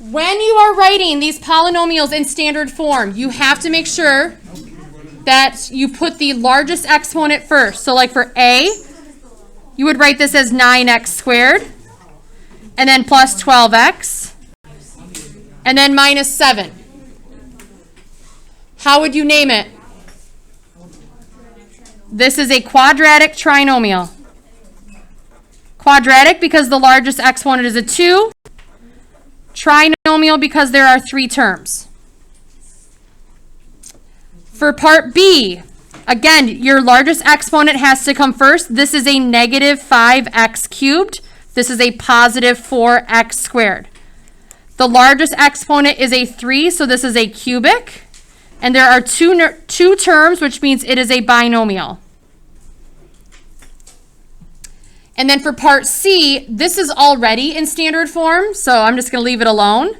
When you are writing these polynomials in standard form, you have to make sure that you put the largest exponent first. So like for A, you would write this as 9x squared, and then plus 12x, and then minus 7. How would you name it? This is a quadratic trinomial. Quadratic because the largest exponent is a 2. Trinomial because there are 3 terms. For part B, again, your largest exponent has to come first. This is a negative 5x cubed. This is a positive 4x squared. The largest exponent is a 3, so this is a cubic. And there are two terms, which means it is a binomial. And then for part C, this is already in standard form, so I'm just going to leave it alone.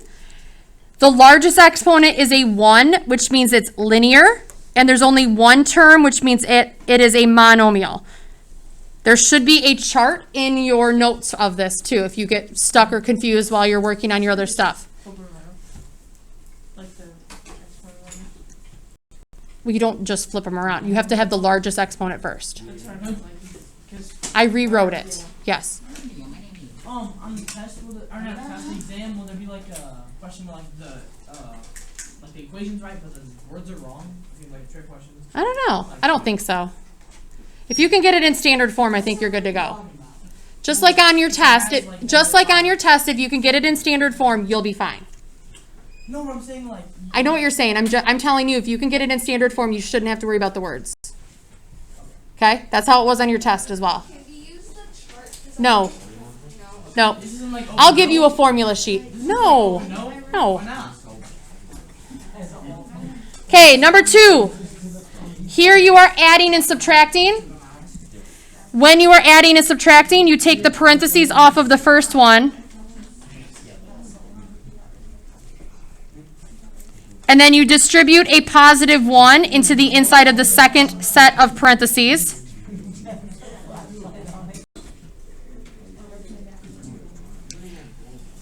The largest exponent is a 1, which means it's linear. And there's only one term, which means it is a monomial. There should be a chart in your notes of this, too, if you get stuck or confused while you're working on your other stuff. Well, you don't just flip them around. You have to have the largest exponent first. I rewrote it. Yes. On the test, or not test, the exam, will there be like a question where like the equation's right, but the words are wrong? Like trick questions? I don't know. I don't think so. If you can get it in standard form, I think you're good to go. Just like on your test, if you can get it in standard form, you'll be fine. No, what I'm saying, like... I know what you're saying. I'm telling you, if you can get it in standard form, you shouldn't have to worry about the words. Okay? That's how it was on your test as well. Can we use the chart? No. No. I'll give you a formula sheet. No. No. Okay, number 2. Here you are adding and subtracting. When you are adding and subtracting, you take the parentheses off of the first one. And then you distribute a positive 1 into the inside of the second set of parentheses.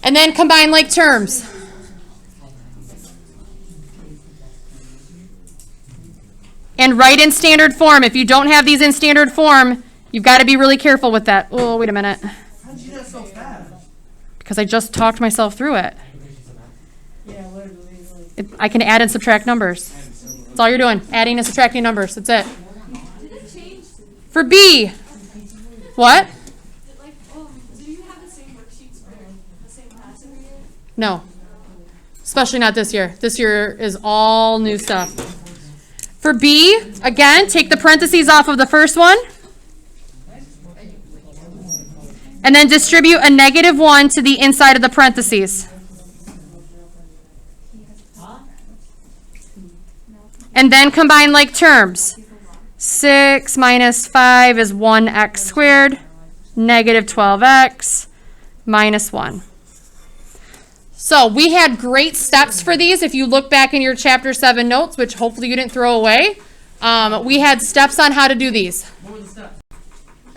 And then combine like terms. And write in standard form. If you don't have these in standard form, you've got to be really careful with that. Oh, wait a minute. How did you do that so fast? Because I just talked myself through it. Yeah, literally. I can add and subtract numbers. That's all you're doing. Adding and subtracting numbers. That's it. Did it change? For B. What? Do you have the same worksheets for the same class every year? No. Especially not this year. This year is all new stuff. For B, again, take the parentheses off of the first one. And then distribute a negative 1 to the inside of the parentheses. And then combine like terms. 6 minus 5 is 1x squared, negative 12x, minus 1. So we had great steps for these. If you look back in your Chapter 7 notes, which hopefully you didn't throw away, we had steps on how to do these. What were the steps?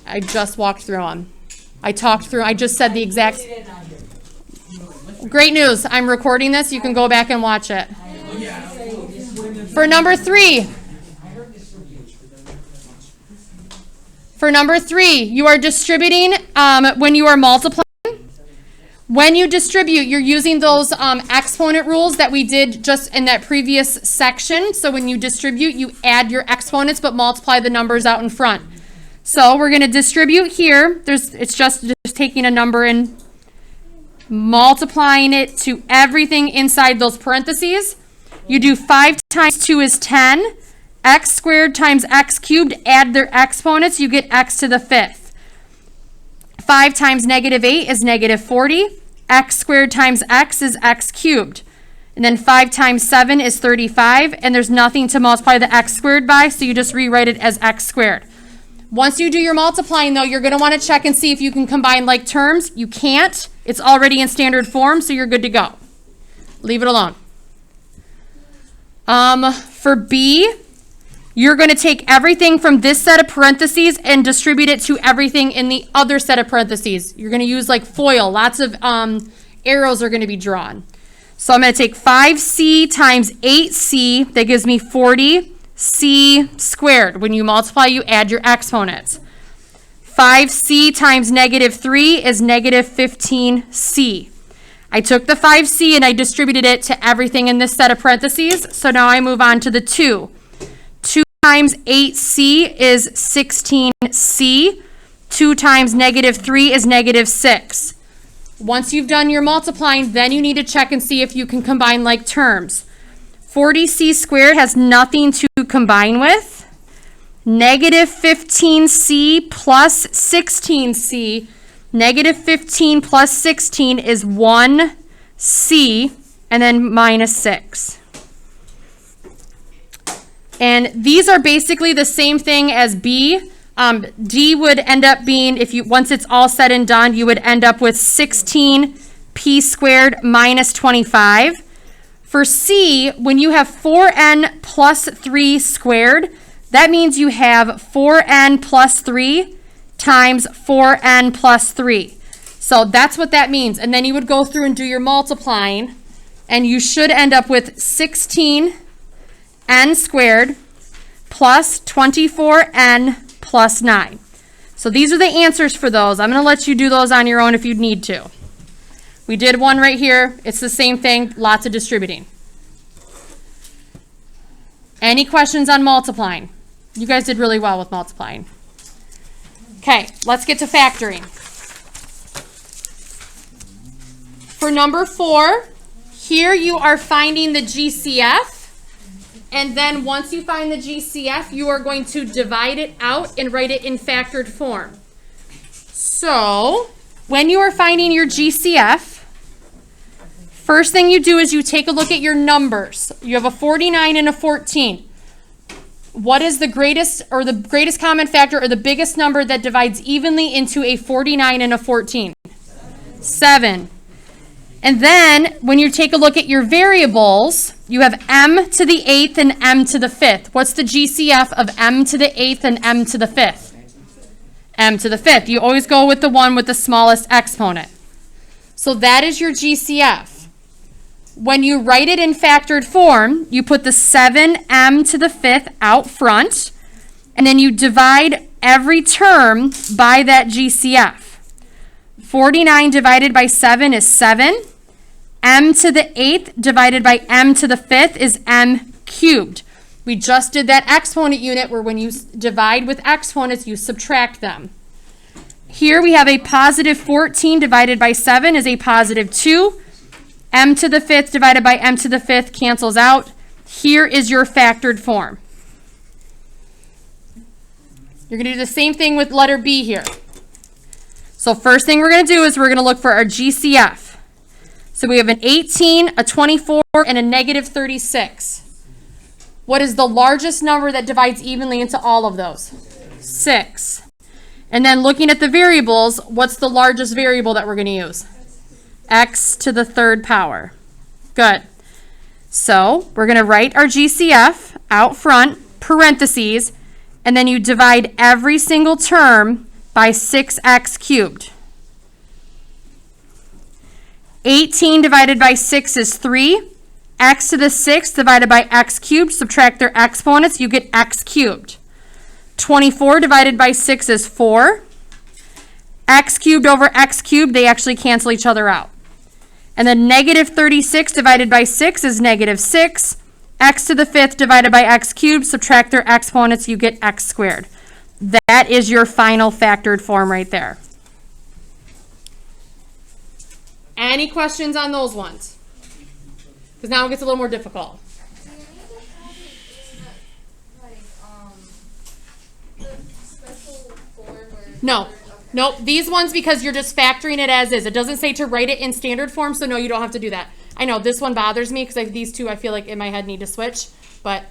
I just walked through them. I just said the exact... Great news. I'm recording this. You can go back and watch it. For number 3, you are distributing when you are multiplying. When you distribute, you're using those exponent rules that we did just in that previous section. So when you distribute, you add your exponents but multiply the numbers out in front. So we're going to distribute here. It's just taking a number and multiplying it to everything inside those parentheses. You do 5 times 2 is 10. X squared times x cubed, add their exponents, you get x to the 5th. 5 times negative 8 is negative 40. X squared times x is x cubed. And then 5 times 7 is 35. And there's nothing to multiply the x squared by, so you just rewrite it as x squared. Once you do your multiplying, though, you're going to want to check and see if you can combine like terms. You can't. It's already in standard form, so you're good to go. Leave it alone. For B, you're going to take everything from this set of parentheses and distribute it to everything in the other set of parentheses. You're going to use like foil. Lots of arrows are going to be drawn. So I'm going to take 5c times 8c. That gives me 40c squared. When you multiply, you add your exponents. 5c times negative 3 is negative 15c. I took the 5c and I distributed it to everything in this set of parentheses. So now I move on to the 2. 2 times 8c is 16c. 2 times negative 3 is negative 6. Once you've done your multiplying, then you need to check and see if you can combine like terms. 40c squared has nothing to combine with. Negative 15c plus 16c. Negative 15 plus 16 is 1c, and then minus 6. And these are basically the same thing as b. D would end up being, once it's all said and done, you would end up with 16p squared minus 25. For C, when you have 4n plus 3 squared, that means you have 4n plus 3 times 4n plus 3. So that's what that means. And then you would go through and do your multiplying, and you should end up with 16n squared plus 24n plus 9. So these are the answers for those. I'm going to let you do those on your own if you need to. We did one right here. It's the same thing, lots of distributing. Any questions on multiplying? You guys did really well with multiplying. Okay, let's get to factoring. For number 4, here you are finding the GCF. And then once you find the GCF, you are going to divide it out and write it in factored form. So when you are finding your GCF, first thing you do is you take a look at your numbers. You have a 49 and a 14. What is the greatest common factor or the biggest number that divides evenly into a 49 and a 14? 7. And then when you take a look at your variables, you have m to the 8th and m to the 5th. What's the GCF of m to the 8th and m to the 5th? M to the 5th. You always go with the one with the smallest exponent. So that is your GCF. When you write it in factored form, you put the 7m to the 5th out front, and then you divide every term by that GCF. 49 divided by 7 is 7. M to the 8th divided by m to the 5th is m cubed. We just did that exponent unit where when you divide with exponents, you subtract them. Here we have a positive 14 divided by 7 is a positive 2. M to the 5th divided by m to the 5th cancels out. Here is your factored form. You're going to do the same thing with letter B here. So first thing we're going to do is we're going to look for our GCF. So we have an 18, a 24, and a negative 36. What is the largest number that divides evenly into all of those? 6. And then looking at the variables, what's the largest variable that we're going to use? X to the 3rd power. Good. So we're going to write our GCF out front, parentheses, and then you divide every single term by 6x cubed. 18 divided by 6 is 3. X to the 6th divided by x cubed. Subtract their exponents, you get x cubed. 24 divided by 6 is 4. X cubed over x cubed, they actually cancel each other out. And then negative 36 divided by 6 is negative 6. X to the 5th divided by x cubed. Subtract their exponents, you get x squared. That is your final factored form right there. Any questions on those ones? Because now it gets a little more difficult. No. Nope. These ones, because you're just factoring it as is. It doesn't say to write it in standard form, so no, you don't have to do that. I know this one bothers me because these two I feel like in my head need to switch, but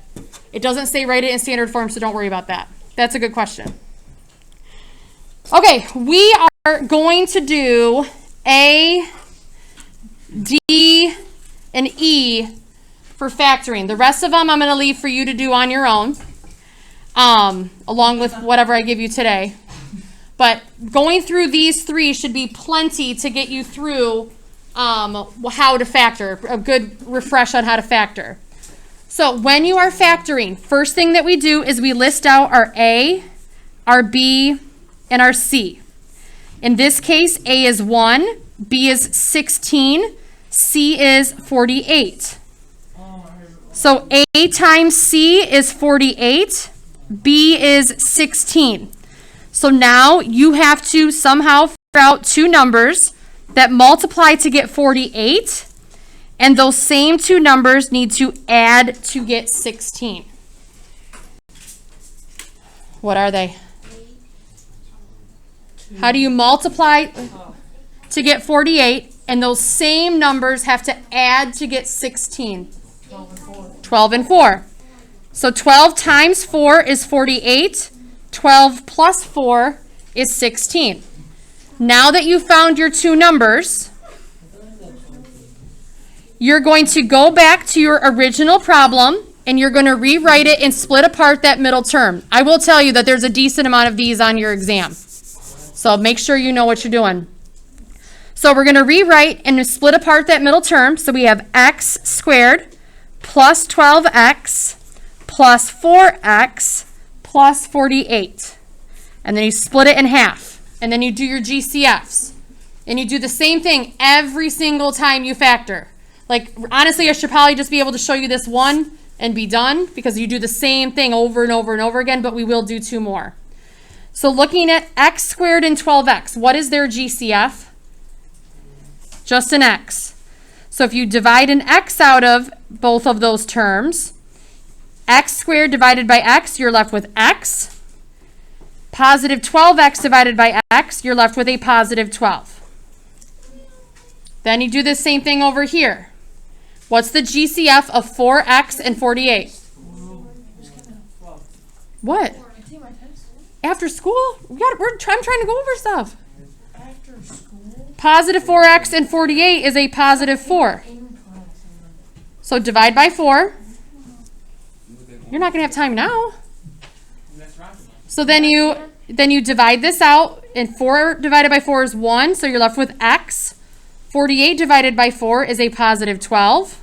it doesn't say write it in standard form, so don't worry about that. That's a good question. Okay, we are going to do A, D, and E for factoring. The rest of them I'm going to leave for you to do on your own, along with whatever I give you today. But going through these three should be plenty to get you through how to factor, a good refresh on how to factor. So when you are factoring, first thing that we do is we list out our A, our B, and our C. In this case, A is 1, B is 16, C is 48. So A times C is 48, B is 16. So now you have to somehow figure out two numbers that multiply to get 48, and those same two numbers need to add to get 16. What are they? How do you multiply to get 48, and those same numbers have to add to get 16? 12 and 4. So 12 times 4 is 48. 12 plus 4 is 16. Now that you found your two numbers, you're going to go back to your original problem and you're going to rewrite it and split apart that middle term. I will tell you that there's a decent amount of these on your exam. So make sure you know what you're doing. So we're going to rewrite and split apart that middle term. So we have x squared plus 12x plus 4x plus 48. And then you split it in half. And then you do your GCFs. And you do the same thing every single time you factor. Like, honestly, I should probably just be able to show you this one and be done, because you do the same thing over and over and over again, but we will do two more. So looking at x squared and 12x, what is their GCF? Just an x. So if you divide an x out of both of those terms, x squared divided by x, you're left with x. Positive 12x divided by x, you're left with a positive 12. Then you do the same thing over here. What's the GCF of 4x and 48? What? After school? I'm trying to go over stuff. After school? Positive 4x and 48 is a positive 4. So divide by 4. You're not going to have time now. So then you divide this out, and 4 divided by 4 is 1, so you're left with x. 48 divided by 4 is a positive 12.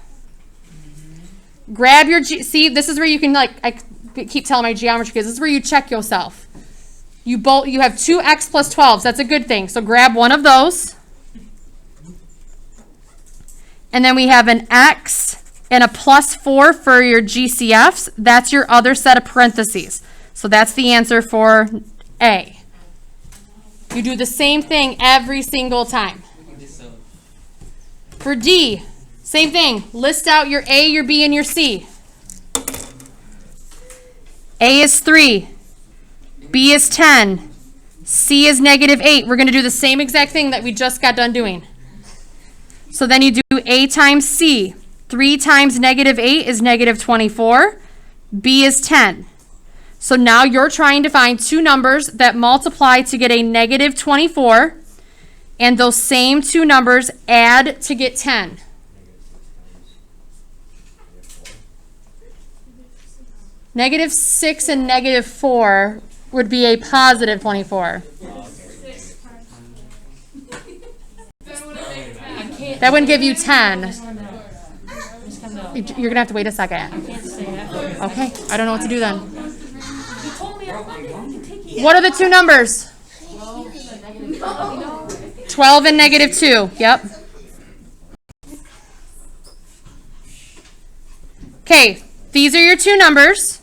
Grab your, see, this is where you can, like, I keep telling my geometry kids, this is where you check yourself. You have 2x plus 12s, that's a good thing. So grab one of those. And then we have an x and a plus 4 for your GCFs. That's your other set of parentheses. So that's the answer for A. You do the same thing every single time. For D, same thing. List out your A, your B, and your C. A is 3. B is 10. C is negative 8. We're going to do the same exact thing that we just got done doing. So then you do A times C. 3 times negative 8 is negative 24. B is 10. So now you're trying to find two numbers that multiply to get a negative 24, and those same two numbers add to get 10. Negative 6 and negative 4 would be a positive 24. That wouldn't give you 10. You're going to have to wait a second. Okay, I don't know what to do then. What are the two numbers? 12 and negative 2. Yep. Okay, these are your two numbers.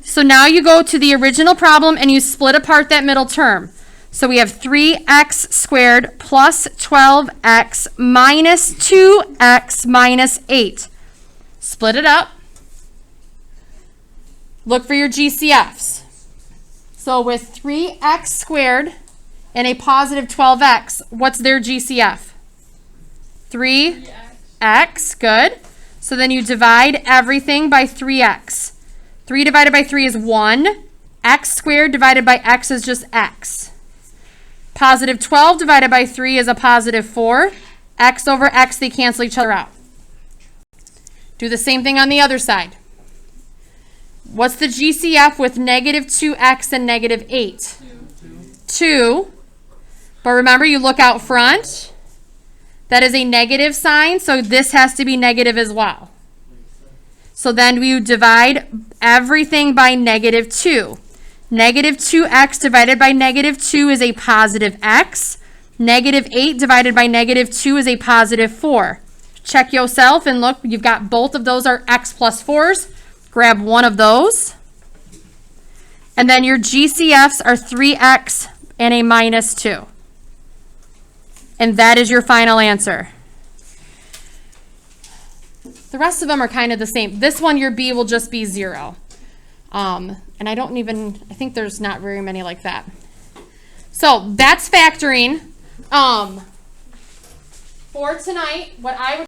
So now you go to the original problem and you split apart that middle term. So we have 3x squared plus 12x minus 2x minus 8. Split it up. Look for your GCFs. So with 3x squared and a positive 12x, what's their GCF? 3x, good. So then you divide everything by 3x. 3 divided by 3 is 1. X squared divided by x is just x. Positive 12 divided by 3 is a positive 4. X over x, they cancel each other out. Do the same thing on the other side. What's the GCF with negative 2x and negative 8? 2. But remember, you look out front. That is a negative sign, so this has to be negative as well. So then we divide everything by negative 2. Negative 2x divided by negative 2 is a positive x. Negative 8 divided by negative 2 is a positive 4. Check yourself and look, you've got both of those are x plus 4s. Grab one of those. And then your GCFs are 3x and a minus 2. And that is your final answer. The rest of them are kind of the same. This one, your B will just be 0. And I think there's not very many like that. So that's factoring. For tonight, what I would